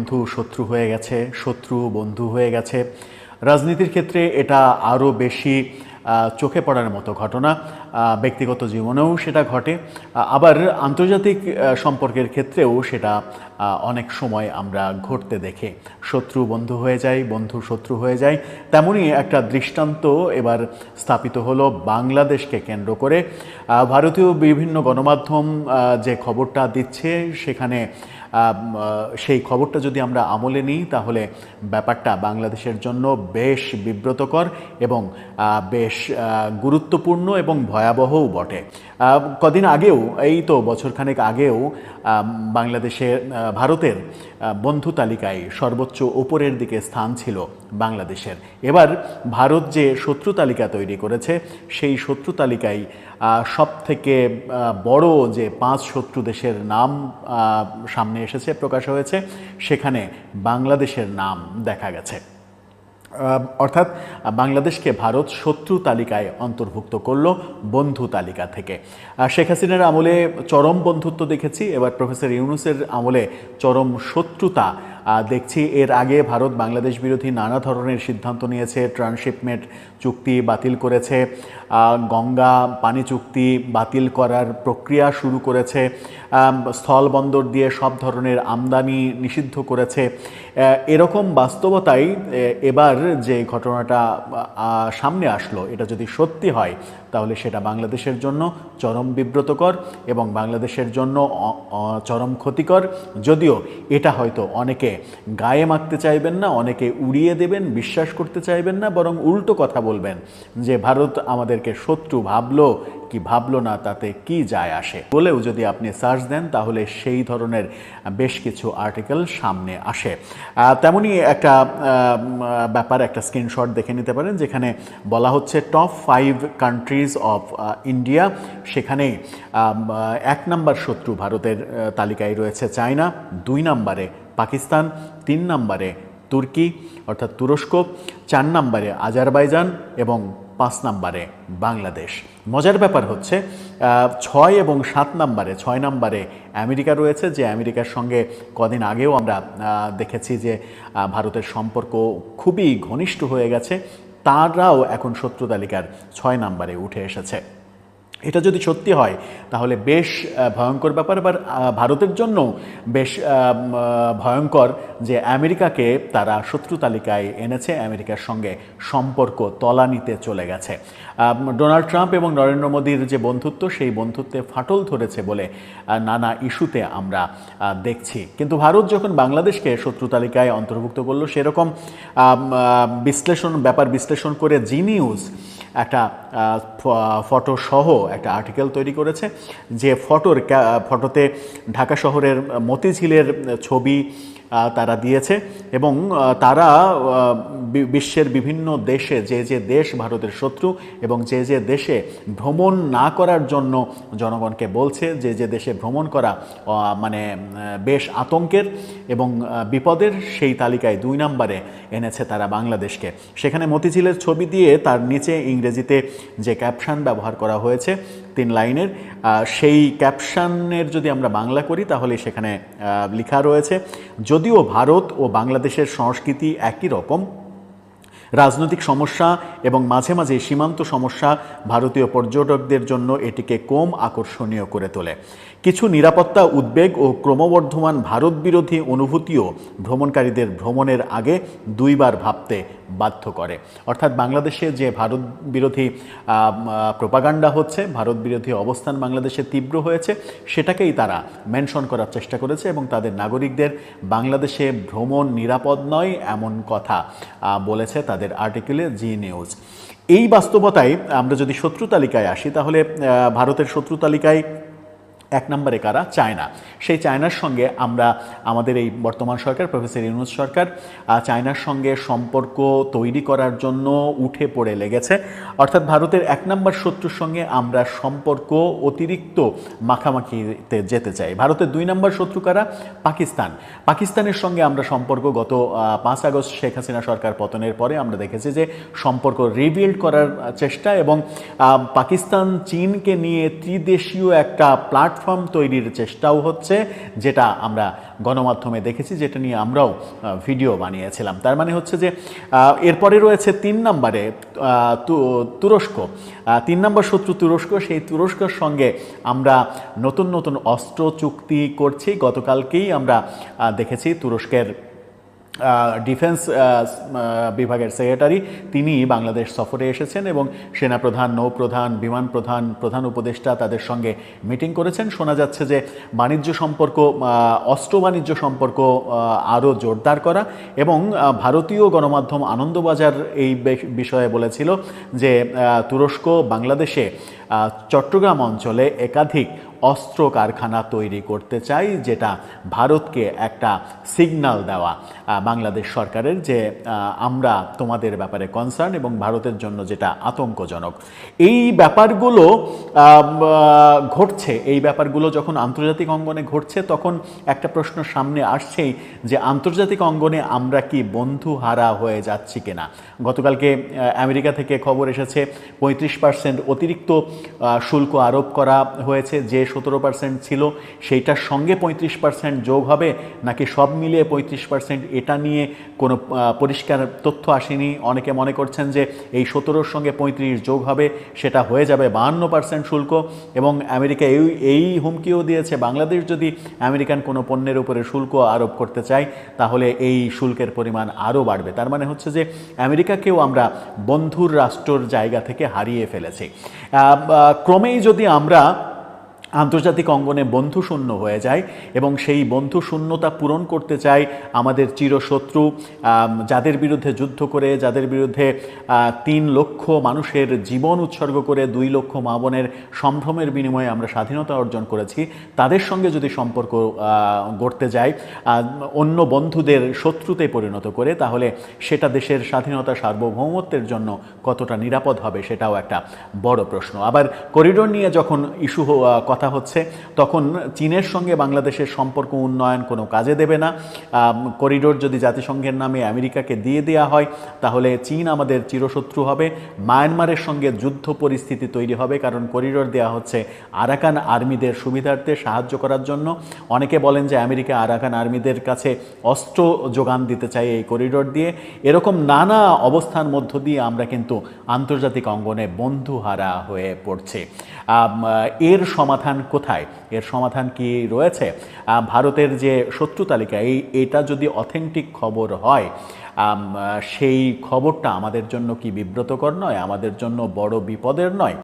বন্ধু শত্রু হয়ে গেছে, শত্রু বন্ধু হয়ে গেছে। রাজনীতির ক্ষেত্রে এটা আরও বেশি চোখে পড়ার মতো ঘটনা। ব্যক্তিগত জীবনেও সেটা ঘটে, আবার আন্তর্জাতিক সম্পর্কের ক্ষেত্রেও সেটা অনেক সময় আমরা ঘটতে দেখি। শত্রু বন্ধু হয়ে যায়, বন্ধু শত্রু হয়ে যায়। তেমনই একটা দৃষ্টান্ত এবার স্থাপিত হলো বাংলাদেশকে কেন্দ্র করে। ভারতীয় বিভিন্ন গণমাধ্যম যে খবরটা দিচ্ছে, সেখানে সেই খবরটা যদি আমরা আমলে নিই, তাহলে ব্যাপারটা বাংলাদেশের জন্য বেশ বিব্রতকর এবং বেশ গুরুত্বপূর্ণ এবং ভয়াবহও বটে। কদিন আগেও, এই তো বছরখানেক আগেও, ভারতের বন্ধু তালিকায় সর্বোচ্চ উপরের দিকে স্থান ছিল বাংলাদেশের। এবার ভারত যে শত্রু তালিকা তৈরি করেছে, সেই শত্রু তালিকায় সবথেকে বড় যে 5 শত্রু দেশের নাম সামনে এসেছে, প্রকাশ হয়েছে, সেখানে বাংলাদেশের নাম দেখা গেছে। অর্থাৎ বাংলাদেশকে ভারত শত্রু তালিকায় অন্তর্ভুক্ত করল বন্ধু তালিকা থেকে। শেখ হাসিনার আমলে চরম বন্ধুত্ব দেখেছি, এবার প্রফেসর ইউনূসের আমলে চরম শত্রুতা দেখছি। এর আগে ভারত বাংলাদেশ বিরোধী নানা ধরনের সিদ্ধান্ত নিয়েছে, ট্রান্সশিপমেন্ট চুক্তি বাতিল করেছে, গঙ্গা পানি চুক্তি বাতিল করার প্রক্রিয়া শুরু করেছে, স্থলবন্দর দিয়ে সব ধরনের আমদানি নিষিদ্ধ করেছে। এরকম বাস্তবতায় এবার যে ঘটনাটা সামনে আসলো, এটা যদি সত্যি হয়, তাহলে সেটা বাংলাদেশের জন্য চরম বিব্রতকর এবং বাংলাদেশের জন্য চরম ক্ষতিকর। যদিও এটা হয়তো অনেকে গায়ে মাখতে চাইবেন না, অনেকে উড়িয়ে দেবেন, বিশ্বাস করতে চাইবেন না, বরং উল্টো কথা বলবেন যে ভারত আমাদেরকে শত্রু ভাবলো কি ভাবলো না, তাতে কি যায় আসে বলেও যদি আপনি সার্চ দেন, তাহলে সেই ধরনের বেশ কিছু আর্টিকেল সামনে আসে। তেমনি একটা ব্যাপার, একটা স্ক্রিনশট দেখে নিতে পারেন, যেখানে বলা হচ্ছে টপ 5 কান্ট্রিজ অফ ইন্ডিয়া। সেখানে 1 নম্বর শত্রু ভারতের তালিকায় রয়েছে চায়না, 2 নম্বরে পাকিস্তান, 3 নম্বরে তুর্কি অর্থাৎ তুরস্ক, 4 নম্বরে আজারবাইজান এবং 5 নম্বরে বাংলাদেশ। মজার ব্যাপার হচ্ছে 6 এবং 7 নম্বরে, 6 নম্বরে আমেরিকা রয়েছে, যে আমেরিকার সঙ্গে কদিন আগেও আমরা দেখেছি যে ভারতের সম্পর্ক খুবই ঘনিষ্ঠ হয়ে গেছে। তারাও এখন শত্রু তালিকার 6 নম্বরে উঠে এসেছে। এটা যদি সত্যি হয়, তাহলে বেশ ভয়ঙ্কর ব্যাপার। এবার ভারতের জন্য বেশ ভয়ঙ্কর যে আমেরিকাকে তারা শত্রু তালিকায় এনেছে, আমেরিকার সঙ্গে সম্পর্ক তলানিতে চলে গেছে। ডোনাল্ড ট্রাম্প এবং নরেন্দ্র মোদীর যে বন্ধুত্ব, সেই বন্ধুত্বে ফাটল ধরেছে বলে নানা ইস্যুতে আমরা দেখছি। কিন্তু ভারত যখন বাংলাদেশকে শত্রু তালিকায় অন্তর্ভুক্ত করলো, সেরকম বিশ্লেষণ করে জি নিউজ একটা ফটো সহ একটা আর্টিকেল তৈরি করেছে, যে ফটোতে ঢাকা শহরের মতিঝিলের ছবি তারা দিয়েছে এবং তারা বিশ্বের বিভিন্ন দেশে, যে দেশ ভারতের শত্রু এবং যে দেশে ভ্রমণ না করার জন্য জনগণকে বলছে, যে দেশে ভ্রমণ করা মানে বেশ আতঙ্কের এবং বিপদের, সেই তালিকায় 2 নম্বরে এনেছে তারা বাংলাদেশকে। সেখানে মতিঝিলের ছবি দিয়ে তার নিচে ইংরেজিতে যে ক্যাপশন ব্যবহার করা হয়েছে 3 লাইনের, সেই ক্যাপশনের যদি আমরা বাংলা করি, তাহলে সেখানে লেখা রয়েছে, যদিও ভারত ও বাংলাদেশের সংস্কৃতি একই রকম, রাজনৈতিক সমস্যা এবং মাঝে মাঝে সীমান্ত সমস্যা ভারতীয় পর্যটকদের জন্য এটিকে কম আকর্ষণীয় করে তোলে। কিছু নিরাপত্তা উদ্বেগ ও ক্রমবর্ধমান ভারত বিরোধী অনুভূতিও ভ্রমণকারীদের ভ্রমণের আগে 2 বার ভাবতে বাধ্য করে। অর্থাৎ বাংলাদেশে যে ভারত বিরোধী প্রোপাগান্ডা হচ্ছে, ভারত বিরোধী অবস্থান বাংলাদেশে তীব্র হয়েছে, সেটাকেই তারা মেনশন করার চেষ্টা করেছে এবং তাদের নাগরিকদের বাংলাদেশে ভ্রমণ নিরাপদ নয় এমন কথা বলেছে তাদের আর্টিকেলে জি নিউজ। এই বাস্তবতায় আমরা যদি শত্রু তালিকায় আসি, তাহলে ভারতের শত্রু তালিকায় 1 নম্বরে কারা? চায়না। সেই চায়নার সঙ্গে আমরা, আমাদের এই বর্তমান সরকার, প্রফেসর ইউনূস সরকার, চায়নার সঙ্গে সম্পর্ক তৈরি করার জন্য উঠে পড়ে লেগেছে। অর্থাৎ ভারতের 1 নম্বর শত্রুর সঙ্গে আমরা সম্পর্ক অতিরিক্ত মাখামাখিতে যেতে চাই। ভারতের 2 নম্বর শত্রু কারা? পাকিস্তান। পাকিস্তানের সঙ্গে আমরা সম্পর্ক গত 5 আগস্ট শেখ হাসিনা সরকার পতনের পরে আমরা দেখেছি যে সম্পর্ক রিবিল্ড করার চেষ্টা, এবং পাকিস্তান চীনকে নিয়ে ত্রিদেশীয় একটা প্ল্যাটফর্ম প্ল্যাটফর্ম তৈরির চেষ্টাও হচ্ছে, যেটা আমরা গণমাধ্যমে দেখেছি, যেটা নিয়ে আমরাও ভিডিও বানিয়েছিলাম। তার মানে হচ্ছে যে এরপরে রয়েছে 3 নম্বরে তুরস্ক। 3 নম্বর শত্রু তুরস্ক। সেই তুরস্কের সঙ্গে আমরা নতুন নতুন অস্ত্র চুক্তি করছি। গতকালকেই আমরা দেখেছি তুরস্কের ডিফেন্স বিভাগের সেক্রেটারি তিনি বাংলাদেশ সফরে এসেছেন এবং সেনাপ্রধান, নৌপ্রধান, বিমান প্রধান, প্রধান উপদেষ্টা তাদের সঙ্গে মিটিং করেছেন। শোনা যাচ্ছে যে বাণিজ্য সম্পর্ক, অস্ত্র বাণিজ্য সম্পর্ক আরও জোরদার করা, এবং ভারতীয় গণমাধ্যম আনন্দবাজার এই বিষয়ে বলেছিল যে তুরস্ক বাংলাদেশে চট্টগ্রাম অঞ্চলে একাধিক অস্ত্র কারখানা তৈরি করতে চাই, যেটা ভারতকে একটা সিগন্যাল দেওয়া বাংলাদেশ সরকারের যে আমরা তোমাদের ব্যাপারে কনসার্ন, এবং ভারতের জন্য যেটা আতঙ্কজনক। এই ব্যাপারগুলো ঘটছে, এই ব্যাপারগুলো যখন আন্তর্জাতিক অঙ্গনে ঘটছে তখন একটা প্রশ্ন সামনে আসছেই যে আন্তর্জাতিক অঙ্গনে আমরা কি বন্ধুহারা হয়ে যাচ্ছি কিনা। গতকালকে আমেরিকা থেকে খবর এসেছে 35% অতিরিক্ত শুল্ক আরোপ করা হয়েছে, যে 17% ছিল সেইটার সঙ্গে 35% যোগ হবে নাকি সব মিলিয়ে 35%, এটা নিয়ে কোনো পরিষ্কার তথ্য আসেনি। অনেকে মনে করছেন যে এই 17-র সঙ্গে 35 যোগ হবে, সেটা হয়ে যাবে 52% শুল্ক। এবং আমেরিকা এই হুমকিও দিয়েছে, বাংলাদেশ যদি আমেরিকান কোনো পণ্যের উপরে শুল্ক আরোপ করতে চায় তাহলে এই শুল্কের পরিমাণ আরও বাড়বে। তার মানে হচ্ছে যে আমেরিকাকেও আমরা বন্ধুর রাষ্ট্রের জায়গা থেকে হারিয়ে ফেলেছি। ক্রমেই যদি আমরা আন্তর্জাতিক অঙ্গনে বন্ধুশূন্য হয়ে যায় এবং সেই বন্ধুশূন্যতা পূরণ করতে চাই আমাদের চিরশত্রু, যাদের বিরুদ্ধে যুদ্ধ করে, যাদের বিরুদ্ধে 3 লক্ষ মানুষের জীবন উৎসর্গ করে 2 লক্ষ মা বোনের সম্ভ্রমের বিনিময়ে আমরা স্বাধীনতা অর্জন করেছি, তাদের সঙ্গে যদি সম্পর্ক গড়তে যাই অন্য বন্ধুদের শত্রুতে পরিণত করে, তাহলে সেটা দেশের স্বাধীনতা সার্বভৌমত্বের জন্য কতটা নিরাপদ হবে সেটাও একটা বড় প্রশ্ন। আবার করিডোর নিয়ে যখন ইস্যু কথা হচ্ছে তখন চীনের সঙ্গে বাংলাদেশের সম্পর্ক উন্নয়ন কোনো কাজে দেবে না। করিডোর যদি জাতিসংঘের নামে আমেরিকাকে দিয়ে দেওয়া হয় তাহলে চীন আমাদের চিরশত্রু হবে। মায়ানমারের সঙ্গে যুদ্ধ পরিস্থিতি তৈরি হবে, কারণ করিডোর দেওয়া হচ্ছে আরাকান আর্মিদের সুবিধার্থে সাহায্য করার জন্য। অনেকে বলেন যে আমেরিকা আরাকান আর্মিদের কাছে অস্ত্র যোগান দিতে চায় এই করিডোর দিয়ে। এরকম নানা অবস্থার মধ্য দিয়ে আমরা কিন্তু আন্তর্জাতিক অঙ্গনে বন্ধুহারা হয়ে পড়ছি। এর সমাধান কোথায়? এর সমাধান কি রয়েছে? ভারতের যে শত্রু তালিকা, এটা যদি অথেন্টিক খবর হয়, সেই খবরটা আমাদের জন্য কি বিব্রতকর নয়? আমাদের জন্য বড় বিপদের নয়?